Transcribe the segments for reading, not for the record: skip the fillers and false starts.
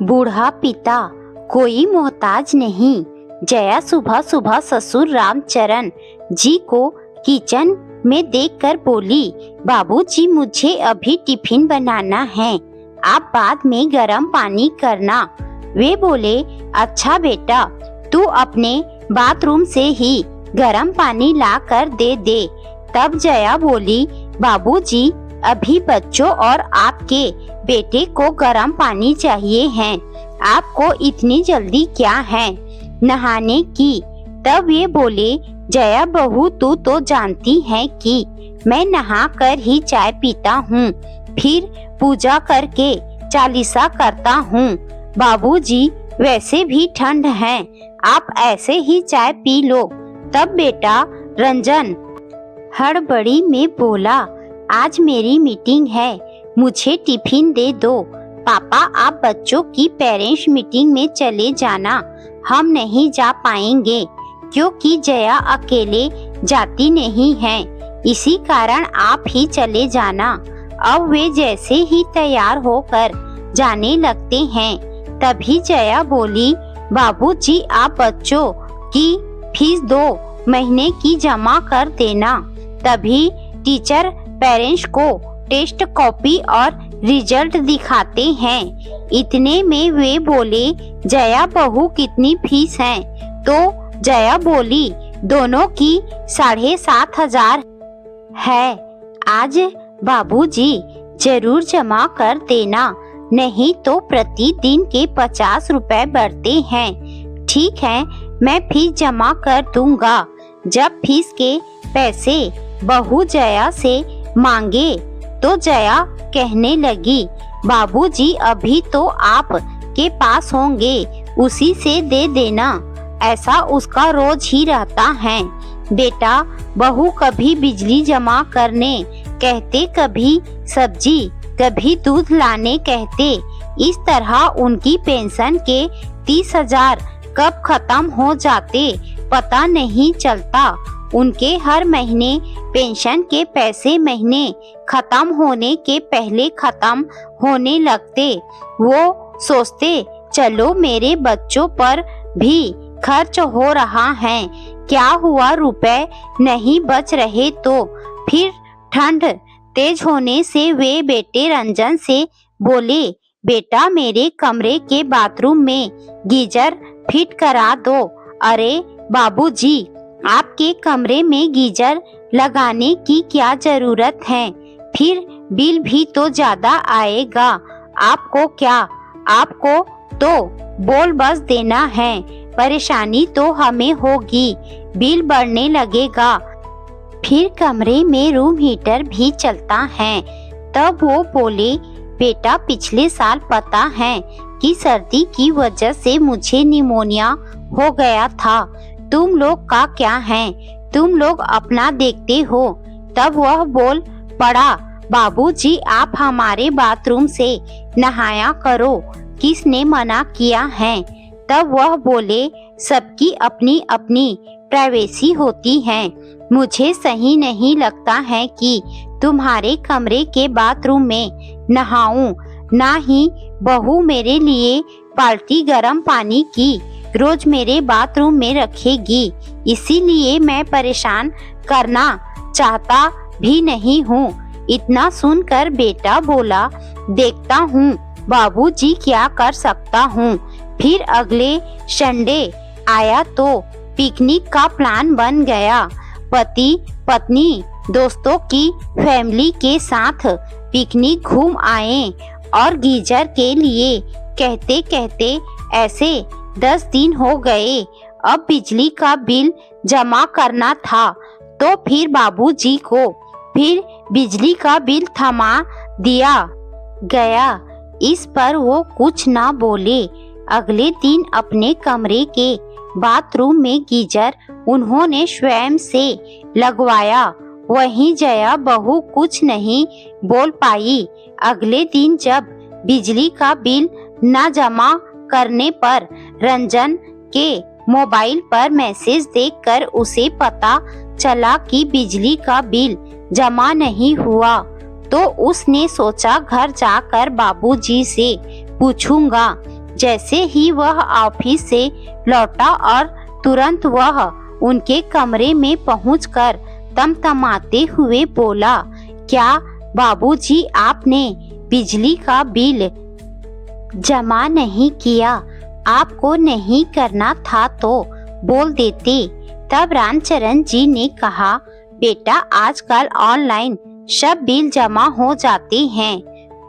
बूढ़ा पिता कोई मोहताज नहीं। जया सुबह सुबह ससुर रामचरण जी को किचन में देखकर बोली, बाबूजी मुझे अभी टिफिन बनाना है, आप बाद में गर्म पानी करना। वे बोले, अच्छा बेटा, तू अपने बाथरूम से ही गर्म पानी ला कर दे दे। तब जया बोली, बाबूजी अभी बच्चों और आपके बेटे को गर्म पानी चाहिए है, आपको इतनी जल्दी क्या है नहाने की। तब ये बोले, जया बहू तू तो जानती है कि मैं नहा कर ही चाय पीता हूँ, फिर पूजा करके चालीसा करता हूँ। बाबूजी वैसे भी ठंड है, आप ऐसे ही चाय पी लो। तब बेटा रंजन हड़बड़ी में बोला, आज मेरी मीटिंग है, मुझे टिफिन दे दो। पापा आप बच्चों की पेरेंट्स मीटिंग में चले जाना, हम नहीं जा पाएंगे क्योंकि जया अकेले जाती नहीं है, इसी कारण आप ही चले जाना। अब वे जैसे ही तैयार होकर जाने लगते हैं, तभी जया बोली, बाबूजी आप बच्चों की फीस 2 महीने की जमा कर देना। तभी टीचर पेरेंट्स को टेस्ट कॉपी और रिजल्ट दिखाते हैं। इतने में वे बोले, जया बहू कितनी फीस है? तो जया बोली, दोनों की 7,500 है। आज बाबूजी जरूर जमा कर देना, नहीं तो प्रतिदिन के 50 रुपए बढ़ते हैं। ठीक है, मैं फीस जमा कर दूंगा। जब फीस के पैसे बहू जया से मांगे तो जया कहने लगी, बाबूजी अभी तो आप के पास होंगे, उसी से दे देना, ऐसा उसका रोज ही रहता है। बेटा बहू कभी बिजली जमा करने कहते, कभी सब्जी, कभी दूध लाने कहते। इस तरह उनकी पेंशन के 30,000 कब खत्म हो जाते पता नहीं चलता। उनके हर महीने पेंशन के पैसे महीने खत्म होने के पहले खत्म होने लगते। वो सोचते, चलो मेरे बच्चों पर भी खर्च हो रहा है, क्या हुआ रुपए नहीं बच रहे तो। फिर ठंड तेज होने से वे बेटे रंजन से बोले, बेटा मेरे कमरे के बाथरूम में गीजर फिट करा दो। अरे बाबूजी, आपके कमरे में गीजर लगाने की क्या जरूरत है, फिर बिल भी तो ज्यादा आएगा। आपको क्या, आपको तो बोल बस देना है, परेशानी तो हमें होगी, बिल बढ़ने लगेगा। फिर कमरे में रूम हीटर भी चलता है। तब वो बोले, बेटा पिछले साल पता है कि सर्दी की वजह से मुझे निमोनिया हो गया था, तुम लोग का क्या है, तुम लोग अपना देखते हो। तब वह बोल पड़ा, बाबूजी आप हमारे बाथरूम से नहाया करो, किसने मना किया है। तब वह बोले, सबकी अपनी अपनी प्राइवेसी होती है, मुझे सही नहीं लगता है कि तुम्हारे कमरे के बाथरूम में नहाऊं, ना ही बहू मेरे लिए बाल्टी गर्म पानी की रोज मेरे बाथरूम में रखेगी, इसीलिए मैं परेशान करना चाहता भी नहीं हूँ। इतना सुनकर बेटा बोला, देखता हूँ बाबूजी क्या कर सकता हूँ। फिर अगले संडे आया तो पिकनिक का प्लान बन गया। पति पत्नी दोस्तों की फैमिली के साथ पिकनिक घूम आए और गीजर के लिए कहते कहते ऐसे 10 दिन हो गए। अब बिजली का बिल जमा करना था तो फिर बाबूजी को फिर बिजली का बिल थमा दिया गया। इस पर वो कुछ ना बोले। अगले दिन अपने कमरे के बाथरूम में गीजर उन्होंने स्वयं से लगवाया। वहीं जया बहू कुछ नहीं बोल पाई। अगले दिन जब बिजली का बिल न जमा करने पर रंजन के मोबाइल पर मैसेज देखकर उसे पता चला कि बिजली का बिल जमा नहीं हुआ, तो उसने सोचा घर जाकर बाबूजी से पूछूंगा। जैसे ही वह ऑफिस से लौटा और तुरंत वह उनके कमरे में पहुंचकर तमतमाते हुए बोला, क्या बाबूजी आपने बिजली का बिल जमा नहीं किया? आपको नहीं करना था तो बोल देते। तब रामचरण जी ने कहा, बेटा आजकल ऑनलाइन सब बिल जमा हो जाते हैं,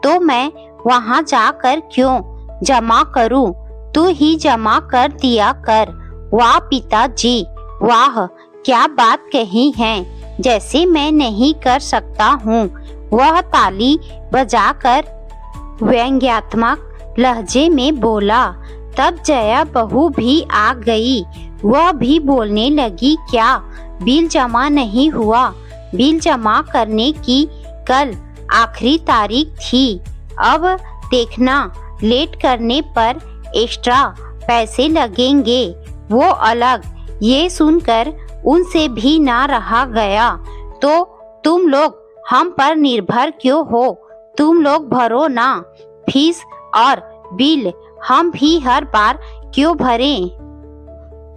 तो मैं वहाँ जाकर क्यों जमा करूँ? तू ही जमा कर दिया कर। वाह पिताजी, वाह क्या बात कही है, जैसे मैं नहीं कर सकता हूँ। वह ताली बजाकर व्यंग्यात्मक लहजे में बोला। तब जया बहू भी आ गई। वह भी बोलने लगी, क्या बिल जमा नहीं हुआ? बिल जमा करने की कल आखिरी तारीख थी। अब देखना, लेट करने पर एक्स्ट्रा पैसे लगेंगे, वो अलग। ये सुनकर उनसे भी ना रहा गया। तो तुम लोग हम पर निर्भर क्यों हो? तुम लोग भरो ना फीस और बिल, हम भी हर बार क्यों भरें?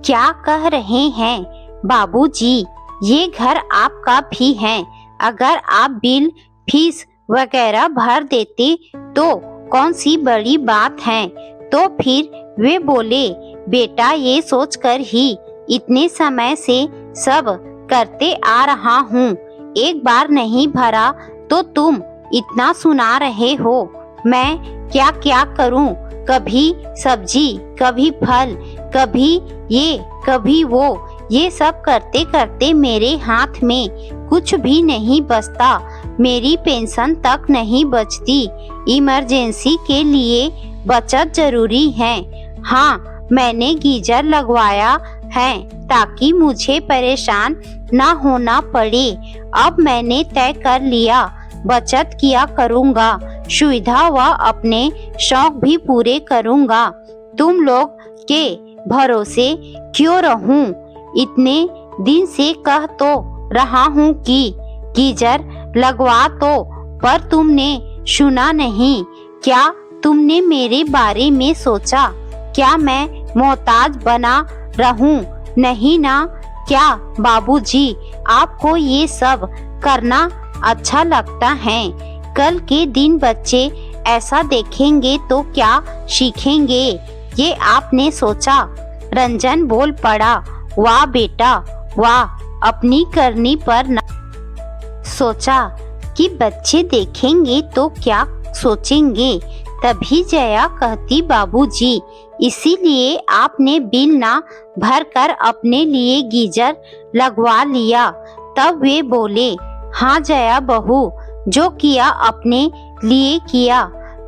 क्या कह रहे हैं बाबूजी? ये घर आपका भी है। अगर आप बिल फीस वगैरह भर देते तो कौन सी बड़ी बात है। तो फिर वे बोले, बेटा ये सोचकर ही इतने समय से सब करते आ रहा हूँ, एक बार नहीं भरा तो तुम इतना सुना रहे हो। मैं क्या क्या करूँ? कभी सब्जी, कभी फल, कभी ये कभी वो, ये सब करते करते मेरे हाथ में कुछ भी नहीं बचता। मेरी पेंशन तक नहीं बचती। इमरजेंसी के लिए बचत जरूरी है। हाँ, मैंने गीजर लगवाया है ताकि मुझे परेशान ना होना पड़े। अब मैंने तय कर लिया, बचत किया करूँगा, सुविधा व अपने शौक भी पूरे करूँगा। तुम लोग के भरोसे क्यों रहूं? इतने दिन से कह तो रहा हूँ कि गीजर लगवा तो, पर तुमने सुना नहीं। क्या तुमने मेरे बारे में सोचा? क्या मैं मोहताज बना रहूं? नहीं ना। क्या बाबूजी आपको ये सब करना अच्छा लगता है? कल के दिन बच्चे ऐसा देखेंगे तो क्या सीखेंगे, ये आपने सोचा? रंजन बोल पड़ा, वाह बेटा वाह, अपनी करनी पर न सोचा कि बच्चे देखेंगे तो क्या सोचेंगे। तभी जया कहती, बाबूजी इसीलिए आपने बिल ना भरकर अपने लिए गीजर लगवा लिया। तब वे बोले, हाँ जया बहू, जो किया अपने लिए किया।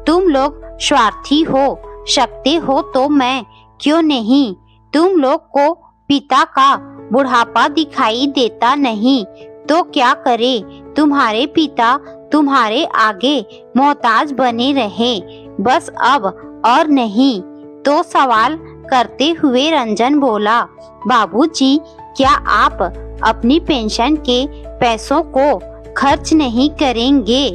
तुम लोग स्वार्थी हो सकते हो तो मैं क्यों नहीं? तुम लोग को पिता का बुढ़ापा दिखाई देता नहीं तो क्या करे? तुम्हारे पिता तुम्हारे आगे मोहताज बने रहे बस, अब और नहीं। तो सवाल करते हुए रंजन बोला, बाबूजी क्या आप अपनी पेंशन के पैसों को खर्च नहीं करेंगे?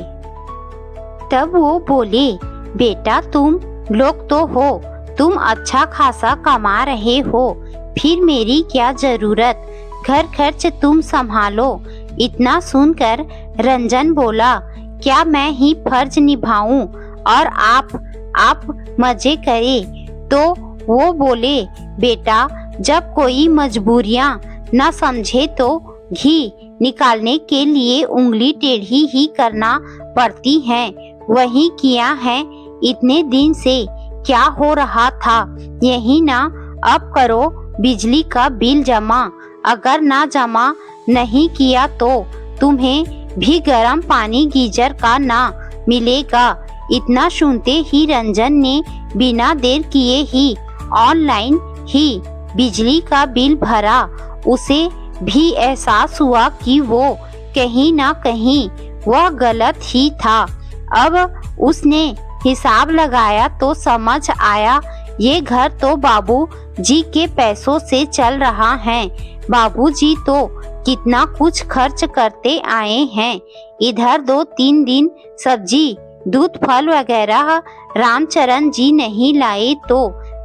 तब वो बोले, बेटा तुम लोग तो हो, तुम अच्छा खासा कमा रहे हो, फिर मेरी क्या जरूरत? घर खर्च तुम संभालो। इतना सुनकर रंजन बोला, क्या मैं ही फर्ज निभाऊं और आप मजे करें? तो वो बोले, बेटा जब कोई मजबूरियां न समझे तो घी निकालने के लिए उंगली टेढ़ी ही करना पड़ती है, वही किया है। इतने दिन से क्या हो रहा था, यही ना। अब करो बिजली का बिल जमा। अगर ना जमा नहीं किया तो तुम्हें भी गर्म पानी गीजर का ना मिलेगा। इतना सुनते ही रंजन ने बिना देर किए ही ऑनलाइन ही बिजली का बिल भरा। उसे भी एहसास हुआ कि वो कहीं ना कहीं वह गलत ही था। अब उसने हिसाब लगाया तो समझ आया, ये घर तो बाबू जी के पैसों से चल रहा है। बाबूजी तो कितना कुछ खर्च करते आए हैं। इधर 2-3 दिन सब्जी दूध फल वगैरह रामचरण जी नहीं लाए तो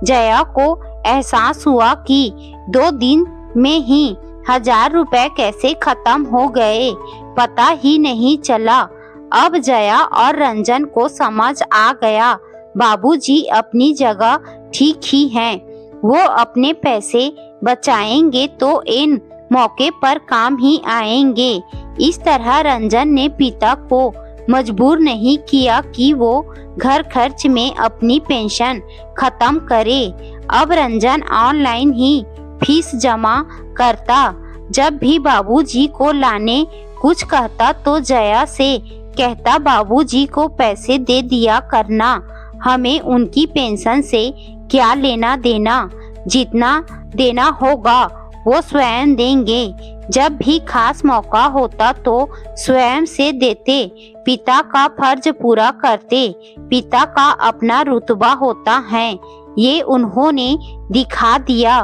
जया को एहसास हुआ कि 2 दिन में ही 1000 रुपए कैसे खत्म हो गए, पता ही नहीं चला। अब जया और रंजन को समझ आ गया, बाबूजी अपनी जगह ठीक ही हैं। वो अपने पैसे बचाएंगे तो इन मौके पर काम ही आएंगे। इस तरह रंजन ने पिता को मजबूर नहीं किया कि वो घर खर्च में अपनी पेंशन खत्म करे। अब रंजन ऑनलाइन ही फीस जमा करता। जब भी बाबूजी को लाने कुछ कहता तो जया से कहता, बाबूजी को पैसे दे दिया करना, हमें उनकी पेंशन से क्या लेना देना, जितना देना होगा वो स्वयं देंगे। जब भी खास मौका होता तो स्वयं से देते, पिता का फर्ज पूरा करते। पिता का अपना रुतबा होता है, ये उन्होंने दिखा दिया।